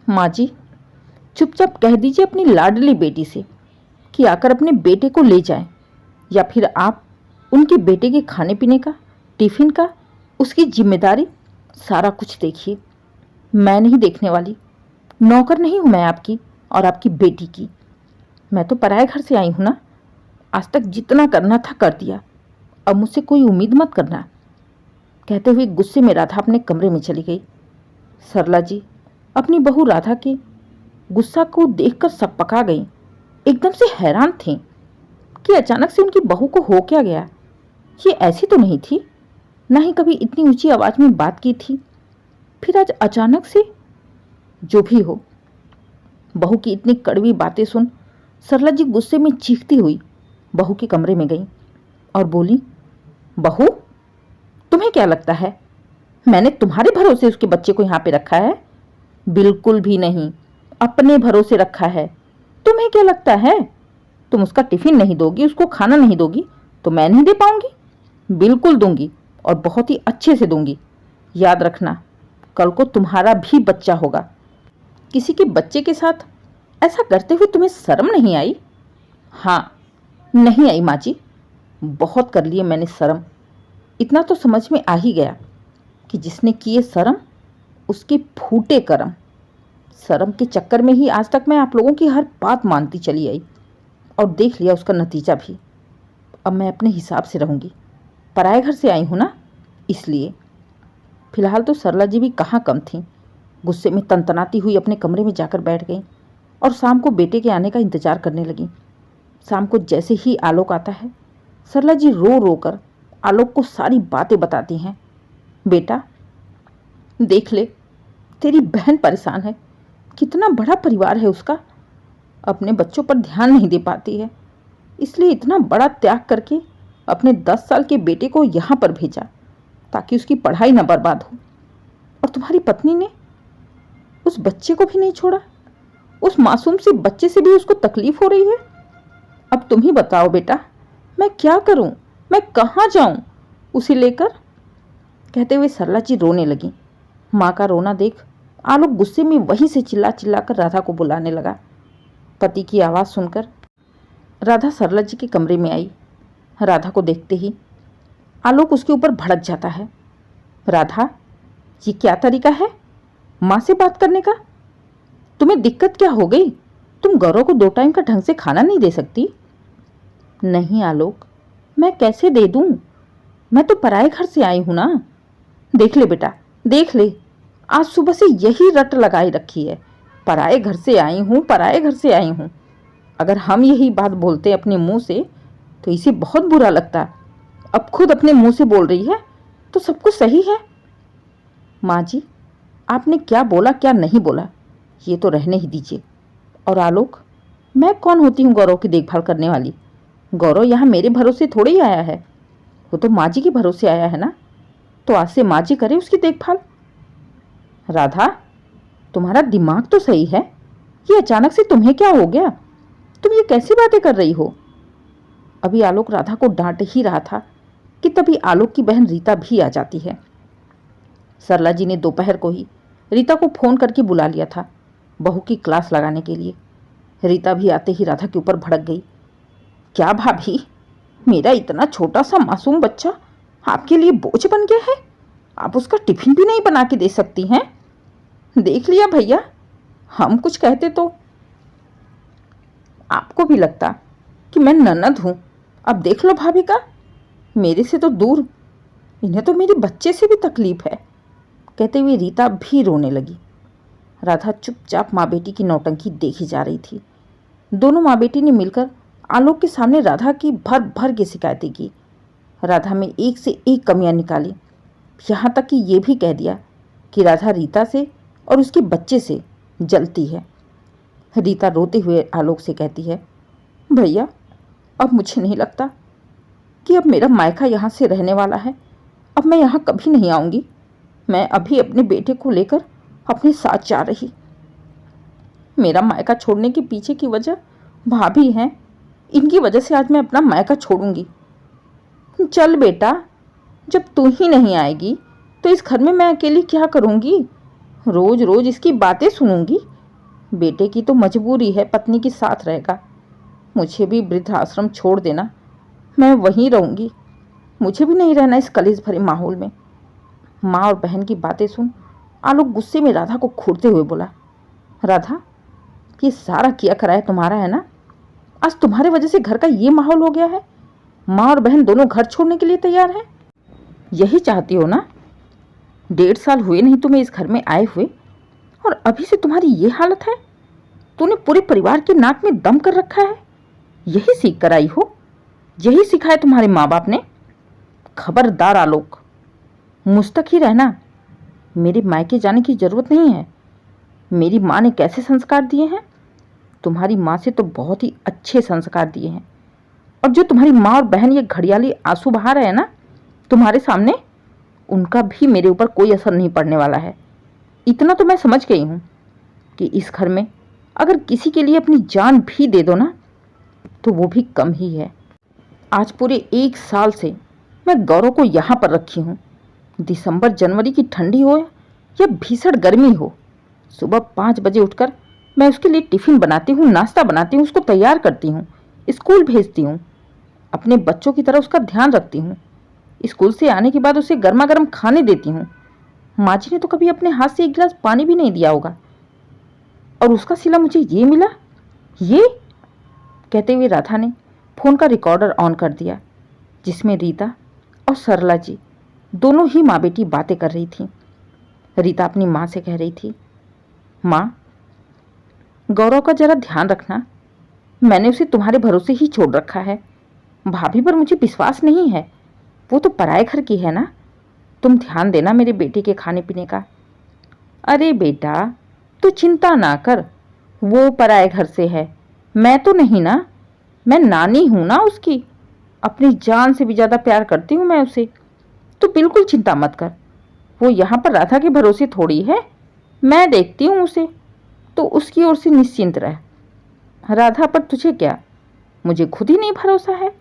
माँ जी, चुपचाप कह दीजिए अपनी लाडली बेटी से कि आकर अपने बेटे को ले जाए, या फिर आप उनके बेटे के खाने पीने का, टिफिन का, उसकी जिम्मेदारी सारा कुछ देखिए। मैं नहीं देखने वाली। नौकर नहीं हूं मैं आपकी और आपकी बेटी की। मैं तो पराए घर से आई हूं ना। आज तक जितना करना था कर दिया, अब मुझसे कोई उम्मीद मत करना। कहते हुए गुस्से में राधा अपने कमरे में चली गई। सरला जी अपनी बहू राधा के गुस्सा को देखकर सकपका गई। एकदम से हैरान थीं कि अचानक से उनकी बहू को हो क्या गया। ये ऐसी तो नहीं थी, ना ही कभी इतनी ऊंची आवाज में बात की थी, फिर आज अचानक से। जो भी हो, बहू की इतनी कड़वी बातें सुन सरला जी गुस्से में चीखती हुई बहू के कमरे में गई और बोली, बहू, तुम्हें क्या लगता है मैंने तुम्हारे भरोसे उसके बच्चे को यहाँ पे रखा है? बिल्कुल भी नहीं, अपने भरोसे रखा है। तुम्हें क्या लगता है तुम उसका टिफिन नहीं दोगी, उसको खाना नहीं दोगी तो मैं नहीं दे पाऊंगी? बिल्कुल दूंगी, और बहुत ही अच्छे से दूंगी। याद रखना, कल को तुम्हारा भी बच्चा होगा। किसी के बच्चे के साथ ऐसा करते हुए तुम्हें शर्म नहीं आई? हाँ, नहीं आई माँ जी, बहुत कर लिए मैंने शर्म। इतना तो समझ में आ ही गया कि जिसने किए शर्म उसके फूटे कर्म। शर्म के चक्कर में ही आज तक मैं आप लोगों की हर बात मानती चली आई और देख लिया उसका नतीजा भी। अब मैं अपने हिसाब से रहूंगी। पराए घर से आई हूं ना, इसलिए। फिलहाल तो सरला जी भी कहाँ कम थीं। गुस्से में तनतनाती हुई अपने कमरे में जाकर बैठ गईं और शाम को बेटे के आने का इंतजार करने लगीं। शाम को जैसे ही आलोक आता है, सरला जी रो रो कर आलोक को सारी बातें बताती हैं। बेटा, देख ले, तेरी बहन परेशान है। कितना बड़ा परिवार है उसका, अपने बच्चों पर ध्यान नहीं दे पाती है, इसलिए इतना बड़ा त्याग करके अपने 10 साल के बेटे को यहाँ पर भेजा ताकि उसकी पढ़ाई न बर्बाद हो। और तुम्हारी पत्नी ने उस बच्चे को भी नहीं छोड़ा। उस मासूम से बच्चे से भी उसको तकलीफ हो रही है। अब तुम ही बताओ बेटा, मैं क्या करूं, मैं कहाँ जाऊं उसे लेकर? कहते हुए सरला जी रोने लगी। माँ का रोना देख आलोक गुस्से में वहीं से चिल्ला चिल्ला कर राधा को बुलाने लगा। पति की आवाज़ सुनकर राधा सरला जी के कमरे में आई। राधा को देखते ही आलोक उसके ऊपर भड़क जाता है। राधा, ये क्या तरीका है माँ से बात करने का? तुम्हें दिक्कत क्या हो गई? तुम गौरव को 2 टाइम का ढंग से खाना नहीं दे सकती? नहीं आलोक, मैं कैसे दे दूं? मैं तो पराए घर से आई हूं ना। देख ले बेटा, देख ले, आज सुबह से यही रट लगाई रखी है, पराए घर से आई हूं, पराए घर से आई हूं। अगर हम यही बात बोलते अपने मुंह से तो इसे बहुत बुरा लगता। अब खुद अपने मुंह से बोल रही है तो सब कुछ सही है। माँ जी, आपने क्या बोला क्या नहीं बोला ये तो रहने ही दीजिए। और आलोक, मैं कौन होती हूँ गौरव की देखभाल करने वाली? गौरव यहाँ मेरे भरोसे थोड़ी ही आया है, वो तो माँ जी के भरोसे आया है ना। तो आज से माँ जी करे उसकी देखभाल। राधा, तुम्हारा दिमाग तो सही है, ये अचानक से तुम्हें क्या हो गया? तुम ये कैसी बातें कर रही हो? अभी आलोक राधा को डांट ही रहा था कि तभी आलोक की बहन रीता भी आ जाती है। सरला जी ने दोपहर को ही रीता को फ़ोन करके बुला लिया था बहू की क्लास लगाने के लिए। रीता भी आते ही राधा के ऊपर भड़क गई। क्या भाभी, मेरा इतना छोटा सा मासूम बच्चा आपके लिए बोझ बन गया है? आप उसका टिफिन भी नहीं बना के दे सकती हैं? देख लिया भैया, हम कुछ कहते तो आपको भी लगता कि मैं ननद हूँ। अब देख लो भाभी का, मेरे से तो दूर, इन्हें तो मेरे बच्चे से भी तकलीफ है। कहते हुए रीता भी रोने लगी। राधा चुपचाप माँ बेटी की नौटंकी देखी जा रही थी। दोनों माँ बेटी ने मिलकर आलोक के सामने राधा की भर भर के शिकायतें की। राधा में एक से एक कमियां निकाली, यहाँ तक कि ये भी कह दिया कि राधा रीता से और उसके बच्चे से जलती है। रीता रोते हुए आलोक से कहती है, भैया, अब मुझे नहीं लगता कि अब मेरा मायका यहाँ से रहने वाला है। अब मैं यहाँ कभी नहीं आऊँगी। मैं अभी अपने बेटे को लेकर अपने साथ जा रही। मेरा मायका छोड़ने के पीछे की वजह भाभी हैं। इनकी वजह से आज मैं अपना मायका छोड़ूंगी। चल बेटा, जब तू ही नहीं आएगी तो इस घर में मैं अकेली क्या करूँगी? रोज रोज इसकी बातें सुनूंगी बेटे की तो मजबूरी है, पत्नी के साथ रहेगा। मुझे भी वृद्धाश्रम छोड़ देना, मैं वहीं रहूँगी। मुझे भी नहीं रहना इस कलेश भरे माहौल में। माँ और बहन की बातें सुन आलोक गुस्से में राधा को घूरते हुए बोला, राधा, ये सारा किया कराया तुम्हारा है ना? आज तुम्हारे वजह से घर का ये माहौल हो गया है। माँ और बहन दोनों घर छोड़ने के लिए तैयार हैं। यही चाहती हो ना? 1.5 साल हुए नहीं तुम्हें इस घर में आए हुए, और अभी से तुम्हारी ये हालत है। तूने पूरे परिवार के नाक में दम कर रखा है। यही सीख कर आई हो? यही सिखाया तुम्हारे माँ बाप ने? खबरदार आलोक, मुझ तक ही रहना। मेरे मायके जाने की जरूरत नहीं है। मेरी माँ ने कैसे संस्कार दिए हैं? तुम्हारी माँ से तो बहुत ही अच्छे संस्कार दिए हैं। और जो तुम्हारी माँ और बहन ये घड़ियाली आंसू बहा रहे हैं ना तुम्हारे सामने, उनका भी मेरे ऊपर कोई असर नहीं पड़ने वाला है। इतना तो मैं समझ गई हूँ कि इस घर में अगर किसी के लिए अपनी जान भी दे दो ना, तो वो भी कम ही है। आज पूरे 1 साल से मैं गौरव को यहाँ पर रखी हूँ। दिसंबर जनवरी की ठंडी हो या भीषण गर्मी हो, सुबह 5 बजे उठकर मैं उसके लिए टिफ़िन बनाती हूँ, नाश्ता बनाती हूँ, उसको तैयार करती हूँ, स्कूल भेजती हूँ, अपने बच्चों की तरह उसका ध्यान रखती हूँ। स्कूल से आने के बाद उसे गर्मा गर्म खाने देती हूँ। माँ जी ने तो कभी अपने हाथ से 1 गिलास पानी भी नहीं दिया होगा, और उसका सिला मुझे ये मिला। ये कहते हुए राधा ने फ़ोन का रिकॉर्डर ऑन कर दिया, जिसमें रीता और सरला जी दोनों ही माँ बेटी बातें कर रही थीं। रीता अपनी माँ से कह रही थी, माँ, गौरव का जरा ध्यान रखना। मैंने उसे तुम्हारे भरोसे ही छोड़ रखा है। भाभी पर मुझे विश्वास नहीं है, वो तो पराए घर की है ना। तुम ध्यान देना मेरे बेटे के खाने पीने का। अरे बेटा, तू चिंता ना कर, वो पराए घर से है, मैं तो नहीं ना। मैं नानी हूं ना उसकी, अपनी जान से भी ज़्यादा प्यार करती हूँ मैं उसे। तो बिल्कुल चिंता मत कर। वो यहाँ पर राधा के भरोसे थोड़ी है, मैं देखती हूँ उसे, तो उसकी ओर से निश्चिंत रह। राधा पर तुझे क्या, मुझे खुद ही नहीं भरोसा है।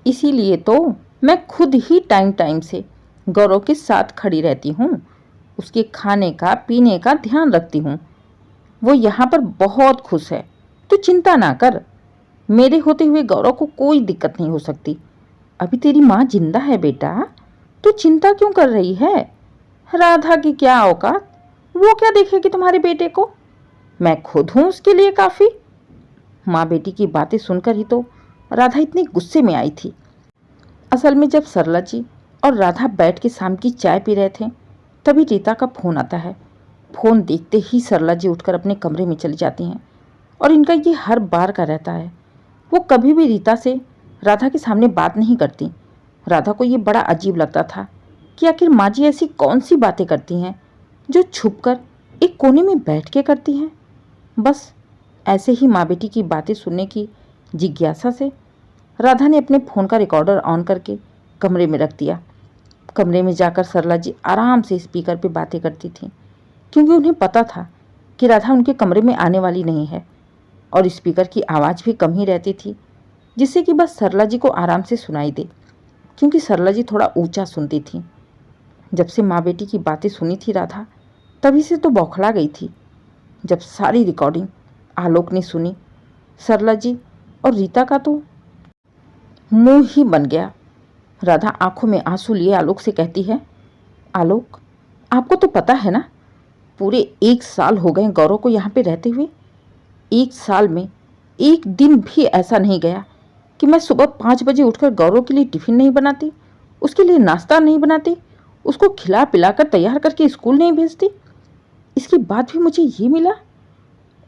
इसीलिए तो मैं खुद ही टाइम टाइम से गौरव के साथ खड़ी रहती हूँ, उसके खाने का पीने का ध्यान रखती हूँ। वो यहाँ पर बहुत खुश है, तो चिंता ना कर। मेरे होते हुए गौरव को कोई दिक्कत नहीं हो सकती। अभी तेरी माँ जिंदा है बेटा, तू चिंता क्यों कर रही है? राधा की क्या औकात, वो क्या देखेगी तुम्हारे बेटे को? मैं खुद हूँ उसके लिए काफ़ी। माँ बेटी की बातें सुनकर ही तो राधा इतनी गुस्से में आई थी। असल में जब सरला जी और राधा बैठ के शाम की चाय पी रहे थे, तभी रीता का फ़ोन आता है। फ़ोन देखते ही सरला जी उठकर अपने कमरे में चली जाती हैं, और इनका ये हर बार का रहता है। वो कभी भी रीता से राधा के सामने बात नहीं करती। राधा को ये बड़ा अजीब लगता था कि आखिर माँ जी ऐसी कौन सी बातें करती हैं जो छुपकर एक कोने में बैठ के करती हैं। बस ऐसे ही माँ बेटी की बातें सुनने की जिज्ञासा से राधा ने अपने फ़ोन का रिकॉर्डर ऑन करके कमरे में रख दिया। कमरे में जाकर सरला जी आराम से स्पीकर पे बातें करती थीं, क्योंकि उन्हें पता था कि राधा उनके कमरे में आने वाली नहीं है, और स्पीकर की आवाज़ भी कम ही रहती थी, जिससे कि बस सरला जी को आराम से सुनाई दे, क्योंकि सरला जी थोड़ा ऊंचा सुनती थी। जब से माँ बेटी की बातें सुनी थी राधा, तभी से तो बौखला गई थी। जब सारी रिकॉर्डिंग आलोक ने सुनी, सरला जी और रीता का तो मुंह ही बन गया। राधा आंखों में आंसू लिए आलोक से कहती है, आलोक, आपको तो पता है ना, पूरे 1 साल हो गए गौरव को यहाँ पे रहते हुए। 1 साल में एक दिन भी ऐसा नहीं गया कि मैं सुबह 5 बजे उठकर गौरव के लिए टिफ़िन नहीं बनाती, उसके लिए नाश्ता नहीं बनाती, उसको खिला पिलाकर तैयार करके स्कूल नहीं भेजती। इसके बाद भी मुझे ये मिला।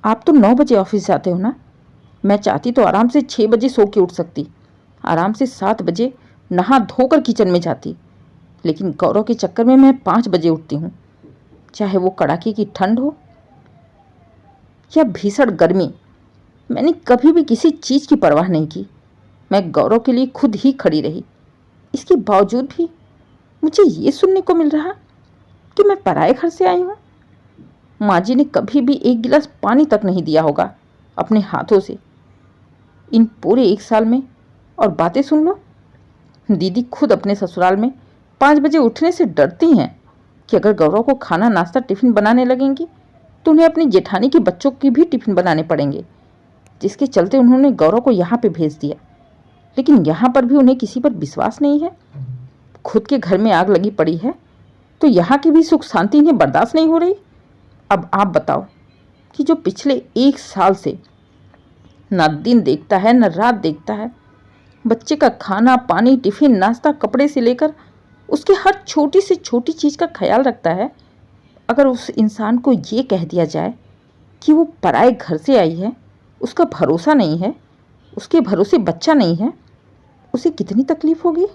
आप तो 9 बजे ऑफिस जाते हो ना, मैं चाहती तो आराम से 6 बजे सो के उठ सकती, आराम से 7 बजे नहा धोकर किचन में जाती, लेकिन गौरव के चक्कर में मैं 5 बजे उठती हूँ, चाहे वो कड़ाके की ठंड हो या भीषण गर्मी। मैंने कभी भी किसी चीज़ की परवाह नहीं की। मैं गौरव के लिए खुद ही खड़ी रही। इसके बावजूद भी मुझे ये सुनने को मिल रहा कि मैं पराए घर से आई हूँ। माँ जी ने कभी भी 1 गिलास पानी तक नहीं दिया होगा अपने हाथों से इन पूरे 1 साल में। और बातें सुन लो, दीदी खुद अपने ससुराल में 5 बजे उठने से डरती हैं कि अगर गौरव को खाना नाश्ता टिफ़िन बनाने लगेंगी तो उन्हें अपनी जेठानी के बच्चों की भी टिफिन बनाने पड़ेंगे, जिसके चलते उन्होंने गौरव को यहाँ पे भेज दिया। लेकिन यहाँ पर भी उन्हें किसी पर विश्वास नहीं है। खुद के घर में आग लगी पड़ी है तो यहाँ की भी सुख शांति इन्हें बर्दाश्त नहीं हो रही। अब आप बताओ कि जो पिछले 1 साल से ना दिन देखता है न रात देखता है, बच्चे का खाना पानी टिफिन नाश्ता कपड़े से लेकर उसके हर छोटी से छोटी चीज़ का ख्याल रखता है, अगर उस इंसान को ये कह दिया जाए कि वो पराए घर से आई है, उसका भरोसा नहीं है, उसके भरोसे बच्चा नहीं है, उसे कितनी तकलीफ़ होगी।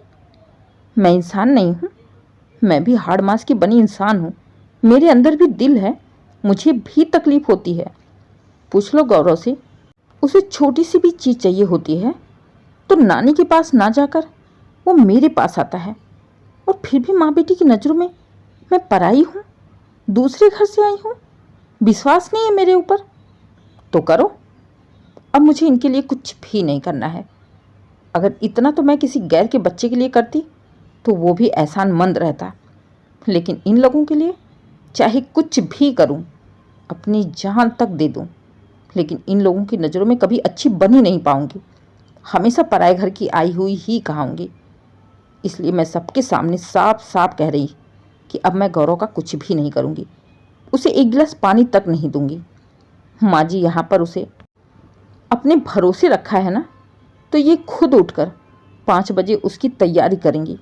मैं इंसान नहीं हूँ, मैं भी हाड़ मांस की बनी इंसान हूँ, मेरे अंदर भी दिल है, मुझे भी तकलीफ़ होती है। पूछ लो गौरव से, उसे छोटी सी भी चीज़ चाहिए होती है तो नानी के पास ना जाकर वो मेरे पास आता है। और फिर भी माँ बेटी की नज़रों में मैं पराई हूँ, दूसरे घर से आई हूँ। विश्वास नहीं है मेरे ऊपर तो करो, अब मुझे इनके लिए कुछ भी नहीं करना है। अगर इतना तो मैं किसी गैर के बच्चे के लिए करती तो वो भी एहसानमंद रहता, लेकिन इन लोगों के लिए चाहे कुछ भी करूं, अपनी जान तक दे दूं, लेकिन इन लोगों की नज़रों में कभी अच्छी बन ही नहीं पाऊंगी, हमेशा पराए घर की आई हुई ही कहाऊंगी। इसलिए मैं सबके सामने साफ साफ कह रही कि अब मैं गौरव का कुछ भी नहीं करूंगी, उसे 1 गिलास पानी तक नहीं दूंगी। माँ जी यहाँ पर उसे अपने भरोसे रखा है ना, तो ये खुद उठकर 5 बजे उसकी तैयारी करेंगी,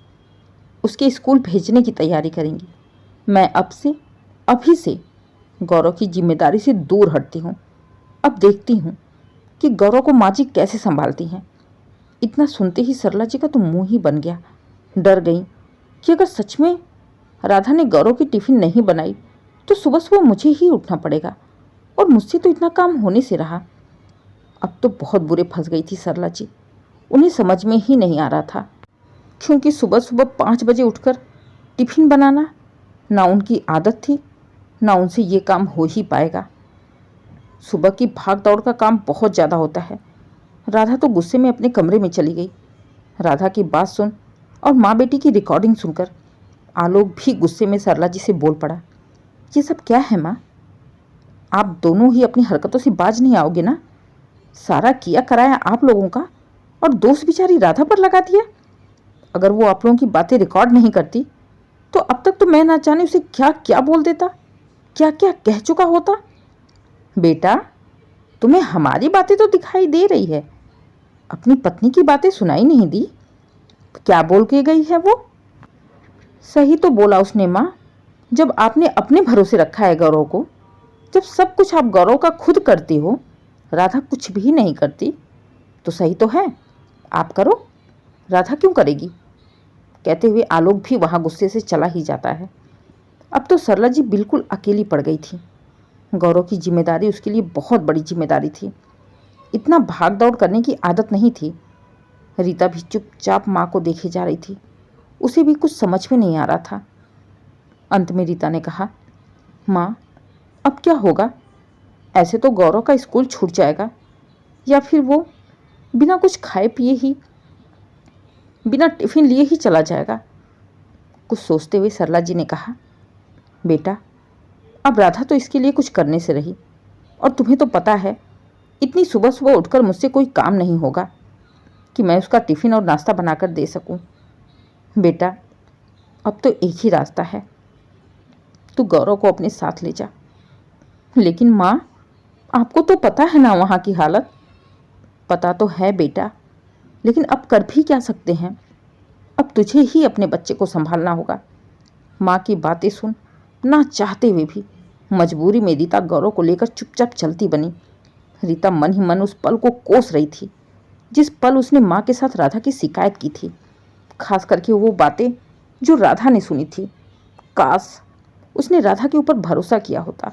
उसके स्कूल भेजने की तैयारी करेंगी। मैं अभी से गौरव की जिम्मेदारी से दूर हटती हूँ। अब देखती हूँ कि गौरव को माँ जी कैसे संभालती हैं। इतना सुनते ही सरला जी का तो मुंह ही बन गया। डर गई कि अगर सच में राधा ने गौरव की टिफ़िन नहीं बनाई तो सुबह सुबह मुझे ही उठना पड़ेगा, और मुझसे तो इतना काम होने से रहा। अब तो बहुत बुरे फंस गई थी सरला जी, उन्हें समझ में ही नहीं आ रहा था, क्योंकि सुबह सुबह 5 बजे उठकर टिफ़िन बनाना ना उनकी आदत थी, ना उनसे ये काम हो ही पाएगा। सुबह की भाग दौड़ का काम बहुत ज़्यादा होता है। राधा तो गुस्से में अपने कमरे में चली गई। राधा की बात सुन और माँ बेटी की रिकॉर्डिंग सुनकर आलोक भी गुस्से में सरला जी से बोल पड़ा, ये सब क्या है माँ? आप दोनों ही अपनी हरकतों से बाज नहीं आओगे ना? सारा किया कराया आप लोगों का, और दोष बेचारी राधा पर लगा दिया। अगर वो आप लोगों की बातें रिकॉर्ड नहीं करती तो अब तक तो मैं ना जाने उसे क्या क्या बोल देता, क्या क्या कह चुका होता। बेटा, तुम्हें हमारी बातें तो दिखाई दे रही है, अपनी पत्नी की बातें सुनाई नहीं दी? क्या बोल के गई है वो? सही तो बोला उसने माँ, जब आपने अपने भरोसे रखा है गौरव को, जब सब कुछ आप गौरव का खुद करती हो, राधा कुछ भी नहीं करती, तो सही तो है, आप करो, राधा क्यों करेगी? कहते हुए आलोक भी वहाँ गुस्से से चला ही जाता है। अब तो सरला जी बिल्कुल अकेली पड़ गई थी। गौरव की जिम्मेदारी उसके लिए बहुत बड़ी जिम्मेदारी थी। इतना भाग दौड़ करने की आदत नहीं थी। रीता भी चुपचाप माँ को देखे जा रही थी, उसे भी कुछ समझ में नहीं आ रहा था। अंत में रीता ने कहा, माँ अब क्या होगा? ऐसे तो गौरव का स्कूल छूट जाएगा, या फिर वो बिना कुछ खाए पिए ही, बिना टिफ़िन लिए ही चला जाएगा। कुछ सोचते हुए सरला जी ने कहा, बेटा अब राधा तो इसके लिए कुछ करने से रही, और तुम्हें तो पता है इतनी सुबह सुबह उठकर मुझसे कोई काम नहीं होगा कि मैं उसका टिफ़िन और नाश्ता बनाकर दे सकूं। बेटा अब तो एक ही रास्ता है, तू गौरव को अपने साथ ले जा। लेकिन माँ, आपको तो पता है ना वहाँ की हालत। पता तो है बेटा, लेकिन अब कर भी क्या सकते हैं? अब तुझे ही अपने बच्चे को संभालना होगा। माँ की बातें सुन ना चाहते हुए भी मजबूरी में रीता गौरव को लेकर चुपचाप चलती बनी। रीता मन ही मन उस पल को कोस रही थी जिस पल उसने माँ के साथ राधा की शिकायत की थी, खास करके वो बातें जो राधा ने सुनी थी। काश उसने राधा के ऊपर भरोसा किया होता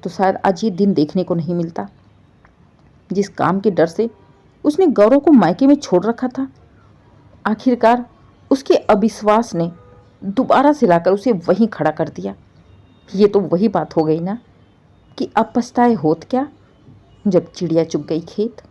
तो शायद आज ये दिन देखने को नहीं मिलता। जिस काम के डर से उसने गौरव को मायके में छोड़ रखा था, आखिरकार उसके अविश्वास ने दोबारा से लाकर उसे वहीं खड़ा कर दिया। ये तो वही बात हो गई ना कि अब पछताए होत क्या, जब चिड़िया चुग गई खेत।